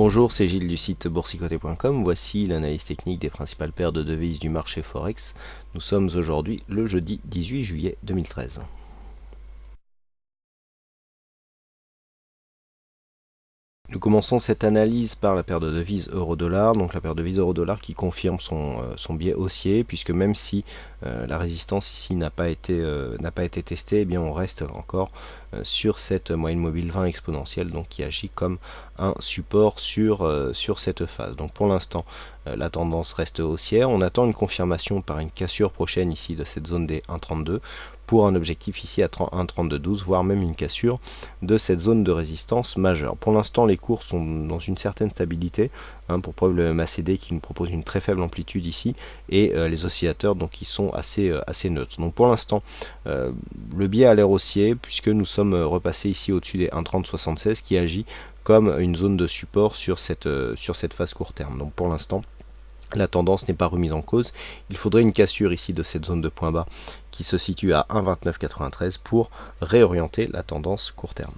Bonjour, c'est Gilles du site boursicoté.com. Voici l'analyse technique des principales paires de devises du marché Forex. Nous sommes aujourd'hui le jeudi 18 juillet 2013. Nous commençons cette analyse par la paire de devises euro-dollar, donc la paire de devises euro-dollar qui confirme son biais haussier, puisque même si la résistance ici n'a pas été testée, eh bien on reste encore sur cette moyenne mobile 20 exponentielle, donc qui agit comme un support sur cette phase. Donc pour l'instant, la tendance reste haussière. On attend une confirmation par une cassure prochaine ici de cette zone des 1,32 pour un objectif ici à 1,3212, voire même une cassure de cette zone de résistance majeure. Pour l'instant, les cours sont dans une certaine stabilité, pour preuve le MACD qui nous propose une très faible amplitude ici, et les oscillateurs donc qui sont assez neutres. Donc pour l'instant, le biais a l'air haussier, puisque nous sommes repassés ici au-dessus des 1,3076 qui agit comme une zone de support sur cette phase court terme. Donc pour l'instant, la tendance n'est pas remise en cause. Il faudrait une cassure ici de cette zone de point bas qui se situe à 1,2993 pour réorienter la tendance court terme.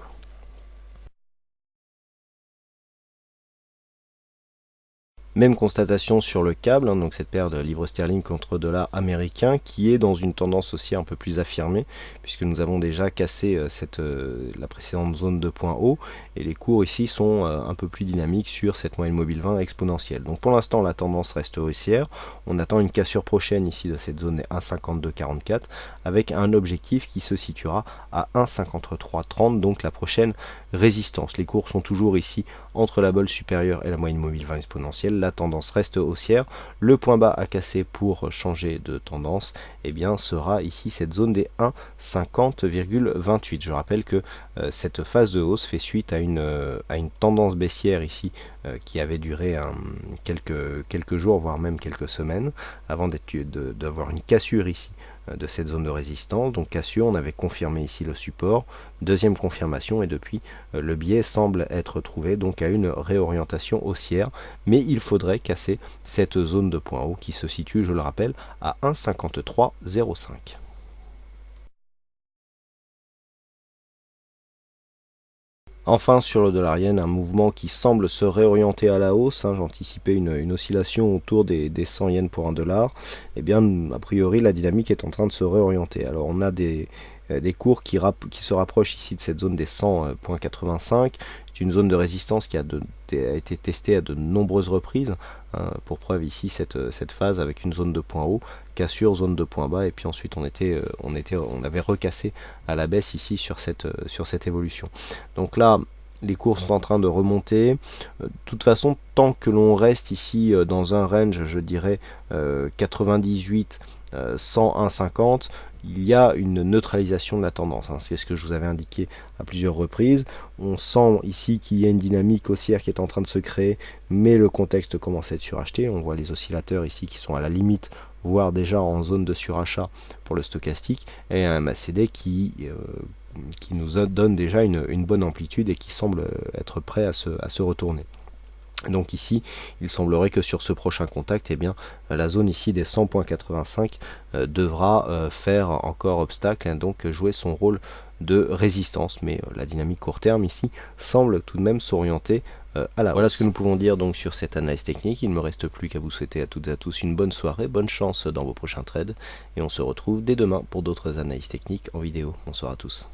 Même constatation sur le câble, donc cette paire de livres sterling contre dollar américain qui est dans une tendance aussi un peu plus affirmée, puisque nous avons déjà cassé la précédente zone de point haut, et les cours ici sont un peu plus dynamiques sur cette moyenne mobile 20 exponentielle. Donc pour l'instant la tendance reste haussière, on attend une cassure prochaine ici de cette zone 1,5244 avec un objectif qui se situera à 1,5330, donc la prochaine résistance. Les cours sont toujours ici entre la bolle supérieure et la moyenne mobile 20 exponentielle. La tendance reste haussière. Le point bas à casser pour changer de tendance, eh bien, sera ici cette zone des 1,50,28. Je rappelle que cette phase de hausse fait suite à une tendance baissière ici qui avait duré quelques jours, voire même quelques semaines, avant d'avoir une cassure ici de cette zone de résistance. Donc cassure, on avait confirmé ici le support, deuxième confirmation, et depuis le biais semble être trouvé donc à une réorientation haussière, mais il faudrait casser cette zone de point haut qui se situe, je le rappelle, à 1,5305. Enfin, sur le dollar yen, un mouvement qui semble se réorienter à la hausse. J'anticipais une oscillation autour des 100 yens pour un dollar. Eh bien, a priori, la dynamique est en train de se réorienter. Alors, on a des cours qui se rapprochent ici de cette zone des 100,85. C'est une zone de résistance qui a été testée à de nombreuses reprises. Pour preuve ici cette phase avec une zone de point haut, cassure, zone de point bas, et puis ensuite on avait recassé à la baisse ici sur cette évolution. Donc là, les cours sont en train de remonter. De toute façon, tant que l'on reste ici dans un range, je dirais 98, 101,50, il y a une neutralisation de la tendance. C'est ce que je vous avais indiqué à plusieurs reprises. On sent ici qu'il y a une dynamique haussière qui est en train de se créer, mais le contexte commence à être suracheté. On voit les oscillateurs ici qui sont à la limite, voire déjà en zone de surachat pour le stochastique, et un MACD qui nous donne déjà une bonne amplitude et qui semble être prêt à se retourner. Donc ici, il semblerait que sur ce prochain contact, eh bien, la zone ici des 100,85 devra faire encore obstacle, donc jouer son rôle de résistance. Mais la dynamique court terme ici semble tout de même s'orienter à la hausse. Voilà ce que nous pouvons dire donc sur cette analyse technique. Il ne me reste plus qu'à vous souhaiter à toutes et à tous une bonne soirée, bonne chance dans vos prochains trades, et on se retrouve dès demain pour d'autres analyses techniques en vidéo. Bonsoir à tous.